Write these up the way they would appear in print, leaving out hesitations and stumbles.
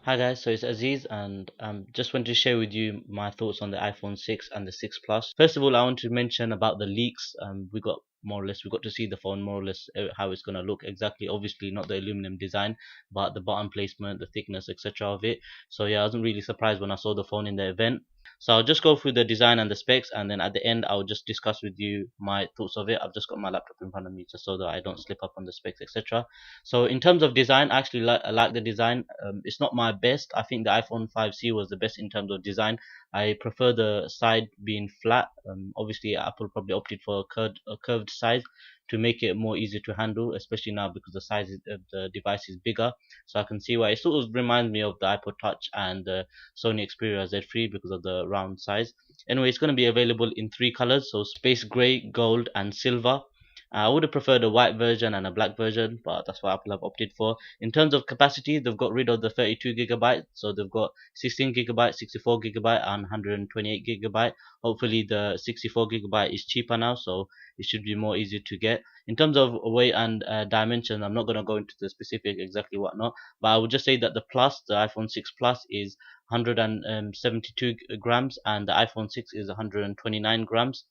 Hi guys, so it's Aziz and just want to share with you my thoughts on the iPhone 6 and the 6 Plus. First of all, I want to mention about the leaks. We got to see the phone more or less how it's going to look exactly. Obviously not the aluminum design, but the button placement, the thickness, etc. of it. So yeah, I wasn't really surprised when I saw the phone in the event. So I'll just go through the design and the specs, and then at the end I'll just discuss with you my thoughts of it. I've just got my laptop in front of me just so that I don't slip up on the specs, etc. So in terms of design, I actually like the design. It's not my best. I think the iPhone 5C was the best in terms of design. I prefer the side being flat. Obviously, Apple probably opted for a curved side to make it more easy to handle, especially now because the size of the device is bigger. So I can see why it sort of reminds me of the iPod Touch and the Sony Xperia Z3 because of the round size. Anyway, it's going to be available in three colors, so space gray, gold, and silver. I would have preferred a white version and a black version, but that's what Apple have opted for. In terms of capacity, they've got rid of the 32 gigabyte, so they've got 16 gigabyte, 64 gigabyte, and 128 gigabyte. Hopefully, the 64 gigabyte is cheaper now, so it should be more easy to get. In terms of weight and dimension, I'm not going to go into the specific exactly what not, but I would just say that the iPhone 6 Plus, is 172 grams, and the iPhone 6 is 129 grams.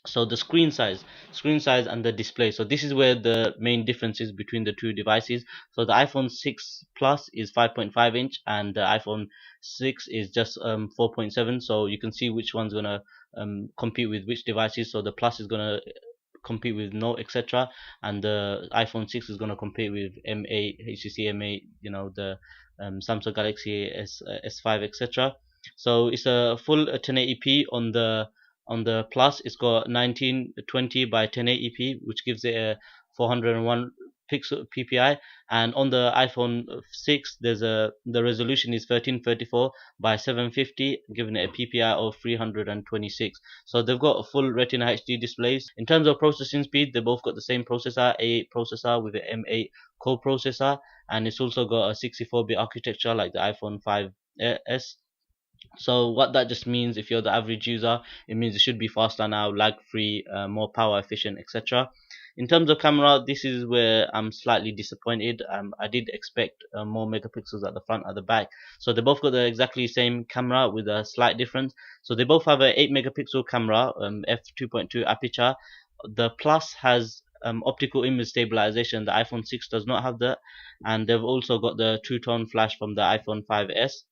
So the screen size and the display, so this is where the main difference is between the two devices. So the iPhone 6 Plus is 5.5 inch and the iPhone 6 is just 4.7, so you can see which one's gonna compete with which devices. So the Plus is gonna compete with Note, etc., and the iPhone 6 is gonna compete with M8, HTC M8, the Samsung Galaxy S5, etc. So it's a full 1080p on the Plus. It's got 1920 by 1080p, which gives it a 401 pixel PPI, and on the iPhone 6 the resolution is 1334 by 750, giving it a PPI of 326. So they've got a full Retina HD displays. In terms of processing speed, they both got the same processor, A8 processor with an M8 core processor, and it's also got a 64-bit architecture like the iPhone 5S. So what that just means, if you're the average user, it means it should be faster now, lag free, more power efficient, etc. In terms of camera, this is where I'm slightly disappointed. I did expect more megapixels at the front, at the back. So they both got the exactly same camera with a slight difference. So they both have a 8 megapixel camera, f2.2 aperture. The Plus has optical image stabilization. The iPhone 6 does not have that, and they've also got the two-tone flash from the iPhone 5S.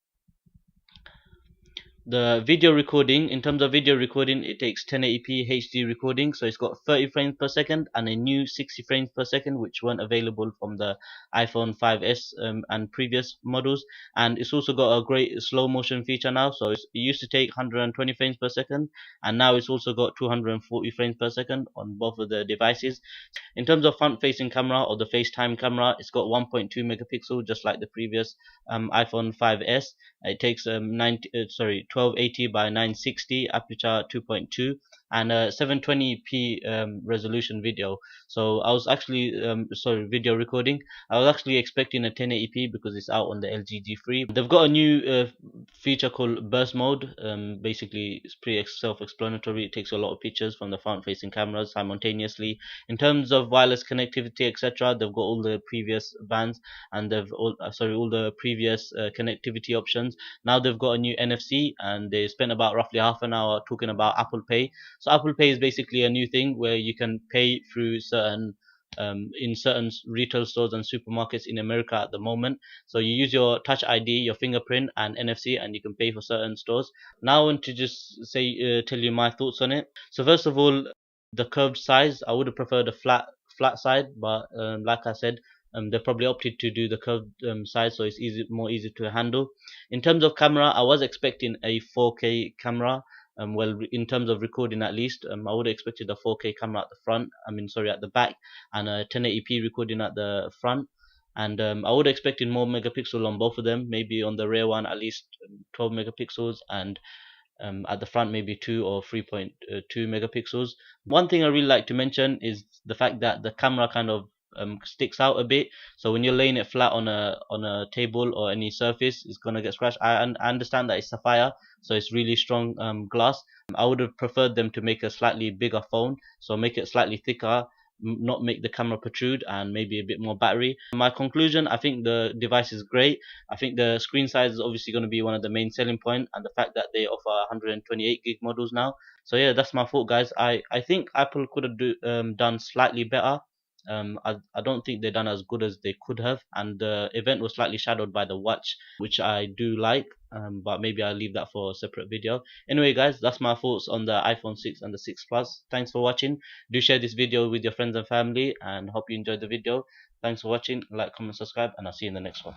The video recording, in terms of video recording, it takes 1080p HD recording, so it's got 30 frames per second and a new 60 frames per second, which weren't available from the iPhone 5S and previous models. And it's also got a great slow motion feature now, so it used to take 120 frames per second, and now it's also got 240 frames per second on both of the devices. In terms of front facing camera or the FaceTime camera, it's got 1.2 megapixel, just like the previous iPhone 5S. It takes 1280 by 960, aperture 2.2, and 720p resolution video. So I was actually video recording. I was actually expecting a 1080p because it's out on the LG G3. They've got a new feature called burst mode. Basically, it's pretty self-explanatory. It takes a lot of pictures from the front-facing cameras simultaneously. In terms of wireless connectivity, etc., they've got all the previous bands, and all the previous connectivity options. Now they've got a new NFC, and they spent about roughly half an hour talking about Apple Pay. So Apple Pay is basically a new thing where you can pay through certain in certain retail stores and supermarkets in America at the moment. So you use your Touch ID, your fingerprint, and NFC, and you can pay for certain stores. Now I want to just tell you my thoughts on it. So first of all, the curved size, I would have preferred a flat side, but like I said, they probably opted to do the curved side, so it's more easy to handle. In terms of camera, I was expecting a 4K camera. Well, in terms of recording at least, I would have expected a 4K camera at the front. At the back, and a 1080p recording at the front. And I would have expected more megapixel on both of them. Maybe on the rear one at least 12 megapixels, and at the front maybe 2 or 3.2 megapixels. One thing I really like to mention is the fact that the camera kind of sticks out a bit. So when you're laying it flat on a table or any surface, it's gonna get scratched. I understand that it's sapphire, so it's really strong glass. I would have preferred them to make a slightly bigger phone, so make it slightly thicker, not make the camera protrude, and maybe a bit more battery. My conclusion, I think the device is great. I think the screen size is obviously going to be one of the main selling point, and the fact that they offer 128 gig models now. So yeah, that's my thought, guys. I think Apple could have done slightly better. I don't think they done as good as they could have, and the event was slightly shadowed by the watch, which I do like. But maybe I'll leave that for a separate video. Anyway, guys, that's my thoughts on the iPhone 6 and the 6 Plus. Thanks for watching. Do share this video with your friends and family, and hope you enjoyed the video. Thanks for watching. Like, comment, subscribe, and I'll see you in the next one.